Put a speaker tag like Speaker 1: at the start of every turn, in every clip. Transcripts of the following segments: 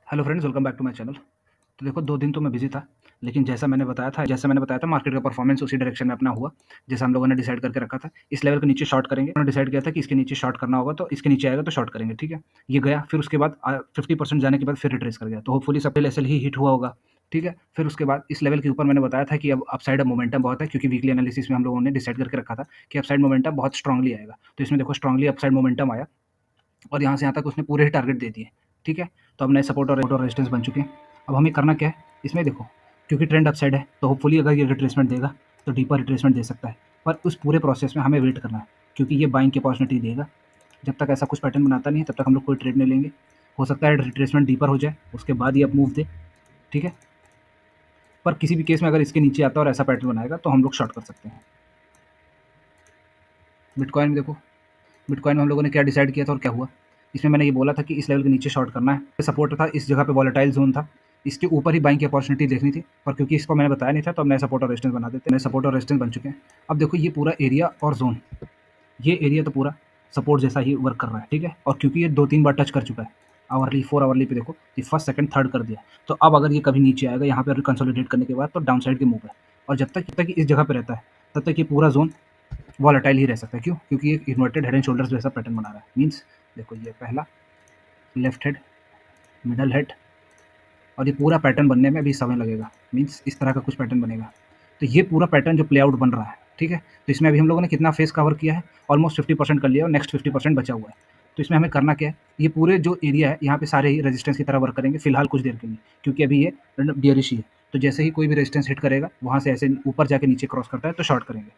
Speaker 1: Hello friends, welcome back to my channel. तो देखो 2 दिन तो मैं बिज़ी था, लेकिन जैसा मैंने बताया था मार्केट का परफॉर्मेंस उसी डायरेक्शन में अपना हुआ, जैसा हम लोगों ने डिसाइड करके रखा था। इस लेवल के नीचे शॉर्ट करेंगे, उन्होंने डिसाइड किया था कि इसके नीचे शॉर्ट करना होगा, तो इसके नीचे आएगा तो शॉर्ट करेंगे, ठीक है? ये गया, फिर उसके बाद 50% जाने के बाद फिर रिट्रेस कर गया, तो होपफुली सबके लिए ऐसे ही हिट हुआ होगा, ठीक है? फिर उसके बाद इस लेवल के ऊपर मैंने बताया था कि अब अपसाइड मोमेंटम बहुत है, क्योंकि वीकली एनालिसिस में हम लोगों ने डिसाइड करके रखा था कि अपसाइड मोमेंटम बहुत स्ट्रांगली आएगा। तो इसमें देखो स्ट्रांगली अपसाइड मोमेंटम आया और यहाँ से यहाँ तक उसने पूरे ही टारगेट दे दिए, ठीक है? तो अब नए सपोर्ट और रेजिस्टेंस बन चुके हैं। अब हमें करना क्या है, इसमें देखो, क्योंकि ट्रेंड अपसाइड है, तो होपफुली अगर ये रिट्रेसमेंट देगा, तो डीपर रिट्रेसमेंट दे सकता है। पर उस पूरे प्रोसेस में हमें वेट करना है, क्योंकि ये बाइंग की अपॉर्चुनिटी देगा। जब तक ऐसा कुछ पैटर्न बनाता नहीं है, तब तक हम लोग कोई ट्रेड नहीं लेंगे। हो सकता है रिट्रेसमेंट डीपर हो जाए, उसके बाद ये अब मूव दे, ठीक है? पर किसी भी केस में अगर इसके नीचे आता है और ऐसा पैटर्न बनाएगा, तो हम लोग शॉर्ट कर सकते हैं। बिटकॉइन में देखो, बिटकॉइन में हम लोगों ने क्या डिसाइड किया था और क्या हुआ। इसमें मैंने ये बोला था कि इस लेवल के नीचे शॉर्ट करना है, सपोर्ट था, इस जगह पे वॉलेटाइल जोन था, इसके ऊपर ही बाइंग की अपॉर्चुनिटी देखनी थी, पर क्योंकि इसको मैंने बताया नहीं था, तो अब नए सपोर्ट और रेजिस्टेंस बना देते हैं। नए सपोर्ट और रेजिस्टेंस बन चुके हैं। अब देखो ये पूरा एरिया और जोन, ये एरिया तो पूरा सपोर्ट जैसा ही वर्क कर रहा है, ठीक है? और क्योंकि ये 2-3 बार टच कर चुका है, आवरली 4 आवरली पे देखो, ये फर्स्ट, सेकंड, थर्ड कर दिया। तो अब अगर ये कभी नीचे आएगा यहाँ पे कंसोलिडेट करने के बाद, तो डाउन साइड के मूव है। और जब तक इस जगह पे रहता है, तब तक ये पूरा जोन वॉलेटाइल ही रह सकता है। क्यों? क्योंकि ये इन्वर्टेड हेड एंड शोल्डर्स जैसा पैटर्न बना रहा है। मीन्स देखो, ये पहला लेफ्ट हेड, मिडल हेड, और ये पूरा पैटर्न बनने में अभी समय लगेगा। मीन्स इस तरह का कुछ पैटर्न बनेगा। तो ये पूरा पैटर्न जो प्ले आउट बन रहा है, ठीक है? तो इसमें अभी हम लोगों ने कितना फेस कवर किया है? ऑलमोस्ट 50% कर लिया और नेक्स्ट 50% बचा हुआ है। तो इसमें हमें करना क्या है? ये पूरे जो एरिया है, यहाँ पे सारे ही रेजिस्टेंस की तरह वर्क करेंगे फिलहाल कुछ देर के लिए, क्योंकि अभी ये बियरिश ही है। तो जैसे ही कोई भी रेजिस्टेंस हिट करेगा, वहाँ से ऐसे ऊपर जाके नीचे क्रॉस करता है, तो शॉर्ट करेंगे,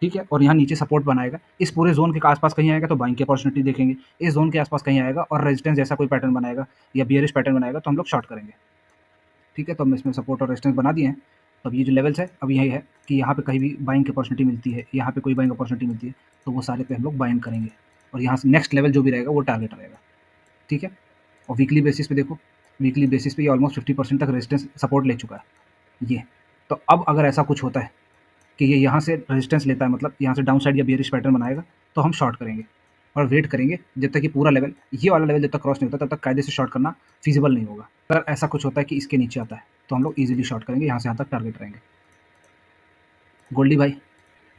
Speaker 1: ठीक है? और यहाँ नीचे सपोर्ट बनाएगा, इस पूरे ज़ोन के आस-पास कहीं आएगा तो बाइंग की अपॉर्चुनिटी देखेंगे, इस ज़ोन के आस-पास कहीं आएगा और रेजिस्टेंस जैसा कोई पैटर्न बनाएगा या बियरिश पैटर्न बनाएगा, तो हम लोग शॉर्ट करेंगे, ठीक है? तो हमने इसमें सपोर्ट और रेजिस्टेंस बना दिए हैं। तो अब ये जो लेवल्स है, अब यही है कि यहाँ पे कहीं भी बाइंग की अपॉर्चुनिटी मिलती है, यहाँ पे कोई बाइंग अपॉर्चुनिटी मिलती है, तो वो सारे पे हम लोग बाइंग करेंगे और यहाँ से नेक्स्ट लेवल जो भी रहेगा वो टारगेट रहेगा, ठीक है? और वीकली बेसिस पे देखो, वीकली बेसिस पे ये ऑलमोस्ट 50% तक रेजिस्टेंस सपोर्ट ले चुका है ये। तो अब अगर ऐसा कुछ होता है कि ये यहाँ से रेजिस्टेंस लेता है, मतलब यहाँ से डाउन साइड या बियरिश पैटर्न बनाएगा, तो हम शॉर्ट करेंगे और वेट करेंगे जब तक ये पूरा लेवल, ये वाला लेवल जब तक क्रॉस नहीं होता, तब तक कायदे से शॉर्ट करना फीजिबल नहीं होगा। अगर ऐसा कुछ होता है कि इसके नीचे आता है, तो हम लोग ईजिली शॉर्ट करेंगे, यहाँ से यहाँ तक टारगेट रहेंगे। गोल्डी भाई,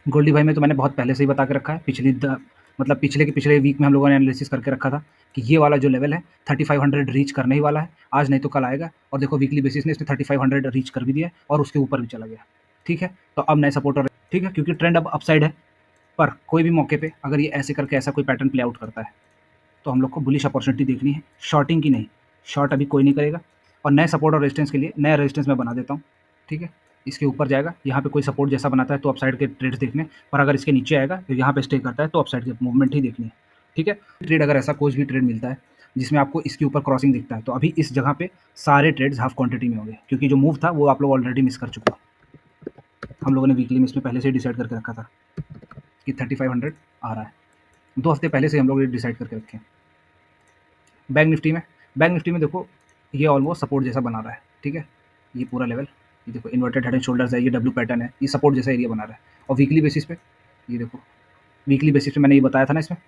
Speaker 1: गोल्डी भाई में तो मैंने बहुत पहले से ही बता के रखा है, मतलब पिछले के पिछले वीक में हम लोगों ने एनालिसिस करके रखा था कि ये वाला जो लेवल है 3500 रीच करने ही वाला है, आज नहीं तो कल आएगा। और देखो वीकली बेसिस में इसने 3500 रीच कर भी दिया और उसके ऊपर भी चला गया, ठीक है? तो अब नए सपोर्टर, ठीक है, क्योंकि ट्रेंड अब अपसाइड है। पर कोई भी मौके पे अगर ये ऐसे करके ऐसा कोई पैटर्न प्ले आउट करता है, तो हम लोग को बुलिश अपॉर्चुनिटी देखनी है, शॉर्टिंग की नहीं। शॉर्ट अभी कोई नहीं करेगा। और नए सपोर्ट और रेजिस्टेंस के लिए नया रेजिस्टेंस मैं बना देता हूँ, ठीक है? इसके ऊपर जाएगा, यहाँ पे कोई सपोर्ट जैसा बनाता है तो अपसाइड के ट्रेड्स देखने, पर अगर इसके नीचे आएगा तो यहाँ पे स्टे करता है तो अपसाइड की मूवमेंट ही देखनी है, ठीक है? ट्रेड अगर ऐसा कोई भी ट्रेड मिलता है जिसमें आपको इसके ऊपर क्रॉसिंग दिखता है, तो अभी इस जगह पे सारे ट्रेड्स हाफ क्वांटिटी में होंगे, क्योंकि जो मूव था वो आप लोग ऑलरेडी मिस कर चुके हो। हम लोगों ने वीकली में इसमें पहले से ही डिसाइड करके रखा था कि 3500 आ रहा है। 2 हफ्ते पहले से हम लोग ये डिसाइड करके रखे हैं। बैंक निफ्टी में देखो, ये ऑलमोस्ट सपोर्ट जैसा बना रहा है, ठीक है? ये पूरा लेवल, ये देखो इन्वर्टेड हेड एंड शोल्डर्स है, ये डब्ल्यू पैटर्न है, ये सपोर्ट जैसा एरिया बना रहा है। और वीकली बेसिस पे ये देखो, वीकली बेसिस पे मैंने ये बताया था ना इसमें,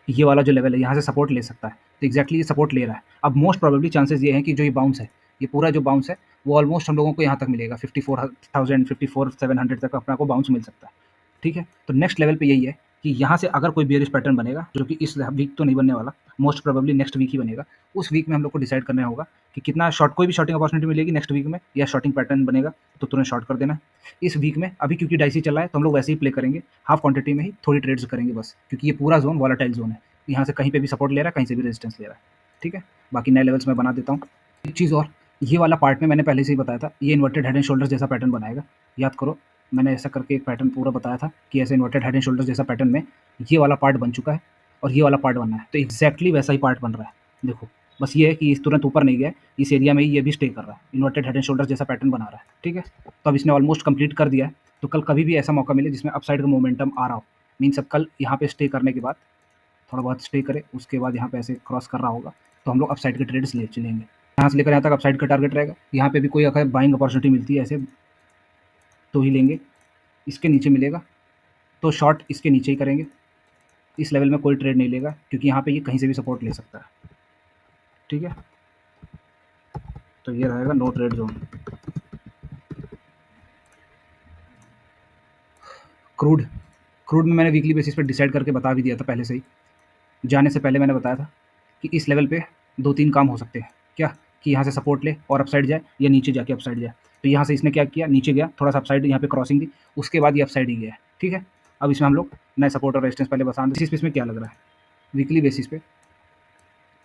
Speaker 1: कि ये वाला जो लेवल है यहाँ से सपोर्ट ले सकता है, तो एग्जैक्टली ये सपोर्ट ले रहा है। अब मोस्ट प्रोबेबली चांसेस ये हैं कि जो ये बाउंस है, ये पूरा जो बाउंस है, वो ऑलमोस्ट हम लोगों को यहाँ तक मिलेगा, 54,000 54,700 तक अपना को बाउंस मिल सकता है, ठीक है? तो नेक्स्ट लेवल पे यही है कि यहाँ से अगर कोई बेयरिश पैटर्न बनेगा, जो कि इस वीक तो नहीं बनने वाला, मोस्ट प्रोबेबली नेक्स्ट वीक ही बनेगा, उस वीक में हम लोग को डिसाइड करना होगा कि कितना शॉर्ट, कोई भी शॉर्टिंग अपॉर्चुनिटी मिलेगी नेक्स्ट वीक में या शॉर्टिंग पैटर्न बनेगा, तो तुरंत शॉर्ट कर देना है। इस वीक में अभी क्योंकि डाइसी चल रहा है, तो हम लोग वैसे ही प्ले करेंगे, हाफ क्वांटिटी में ही थोड़ी ट्रेड्स करेंगे बस, क्योंकि ये पूरा जोन वॉलेटाइल जोन है, यहाँ से कहीं पे भी सपोर्ट ले रहा है, कहीं से भी रेजिस्टेंस ले रहा है, ठीक है? बाकी नए लेवल्स मैं बना देता हूँ। एक चीज़ और, ये वाला पार्ट में मैंने पहले से ही बताया था, ये इन्वर्टेड हेड एंड शोल्डर्स जैसा पैटर्न बनाएगा, याद करो। मैंने ऐसा करके एक पैटर्न पूरा बताया था कि ऐसे इन्वर्टेड हेड एंड शोल्डर्स जैसा पैटर्न में ये वाला पार्ट बन चुका है और ये वाला पार्ट बनना है, तो एग्जैक्टली वैसा ही पार्ट बन रहा है। देखो, बस ये है कि इस तुरंत ऊपर नहीं गया, इस एरिया में ही ये भी स्टे कर रहा है, इन्वर्टेड हेड एंड शोल्डर्स जैसा पैटर्न बना रहा है, ठीक है? तो अब इसने ऑलमोस्ट कंप्लीट कर दिया है। तो कल कभी भी ऐसा मौका मिले जिसमें अपसाइड का मोमेंटम आ रहा हो, मीन्स अब कल यहाँ पे स्टे करने के बाद थोड़ा बहुत स्टे करे, उसके बाद यहाँ पे ऐसे क्रॉस कर रहा होगा, तो हम लोग अपसाइड के ट्रेड्स ले चलेंगे। यहाँ से लेकर यहाँ तक अपसाइड का टारगेट रहेगा। यहाँ पे भी कोई अगर बाइंग अपॉर्चुनिटी मिलती है ऐसे, तो ही लेंगे। इसके नीचे मिलेगा तो शॉर्ट इसके नीचे ही करेंगे। इस लेवल में कोई ट्रेड नहीं लेगा, क्योंकि यहाँ पे ये कहीं से भी सपोर्ट ले सकता है, ठीक है? तो ये रहेगा no trade zone. Crude crude में मैंने वीकली बेसिस पे डिसाइड करके बता भी दिया था पहले से ही। जाने से पहले मैंने बताया था कि इस लेवल पे 2-3 काम हो सकते हैं। क्या? कि यहाँ से सपोर्ट ले और अपसाइड जाए या नीचे जाके अपसाइड जाए। तो यहाँ से इसने क्या किया, नीचे गया, थोड़ा-सा अपसाइड यहाँ पे क्रॉसिंग दी, उसके बाद ये अपसाइड ही गया है। ठीक है? अब इसमें हम लोग नए सपोर्ट और रेजिस्टेंस पहले बता दें। इसमें क्या लग रहा है? वीकली बेसिस पे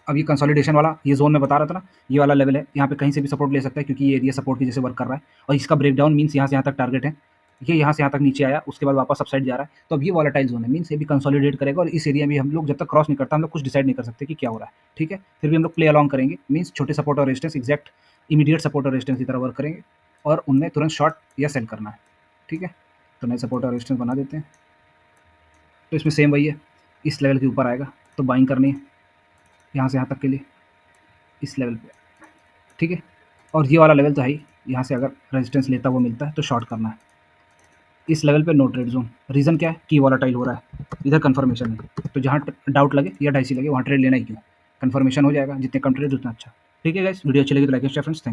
Speaker 1: अब ये कंसोलिडेशन वाला ये ज़ोन में बता रहा था ना, ये वाला लेवल है, यहाँ पे कहीं से भी सपोर्ट ले सकता है क्योंकि ये एरिया सपोर्ट की जैसे वर्क कर रहा है और इसका ब्रेकडाउन मीन्स यहाँ से यहाँ तक टारगेट है। ये यहाँ से यहाँ तक नीचे आया, उसके बाद वापस अपसाइड जा रहा है, तो अब ये वोलेटाइल ज़ोन है, मीन्स ये भी कंसोलिडेट करेगा और इस एरिया में हम लोग जब तक क्रॉस नहीं करता हम लोग कुछ डिसाइड नहीं कर सकते कि क्या हो रहा है। ठीक है? फिर भी हम लोग प्ले अलॉन्ग करेंगे, मीन्स छोटे सपोर्ट और रेजिस्टेंस एग्जैक्ट इमीडिएट सपोर्ट और रेजिस्टेंस की तरह वर्क करेंगे और उनमें तुरंत शॉर्ट या सेल करना है। ठीक है? तो नए सपोर्ट और रेजिस्टेंस बना देते हैं। तो इसमें सेम वही है, इस लेवल के ऊपर आएगा तो बाइंग करनी है यहाँ से यहाँ तक के लिए, इस लेवल पे। ठीक है? और ये वाला लेवल तो है ही, यहाँ से अगर रेजिस्टेंस लेता हुआ मिलता है तो शॉर्ट करना है। इस लेवल पे नो ट्रेड जोन। रीज़न क्या है? कि वोलेटाइल हो रहा है, इधर कन्फर्मेशन है, तो जहाँ डाउट लगे या डाइसी लगे वहाँ ट्रेड लेना ही क्यों, कन्फर्मेशन हो जाएगा, जितने कम ट्रेड उतना अच्छा। ठीक है गाइस, वीडियो अच्छी लगी तो like and share friends, thank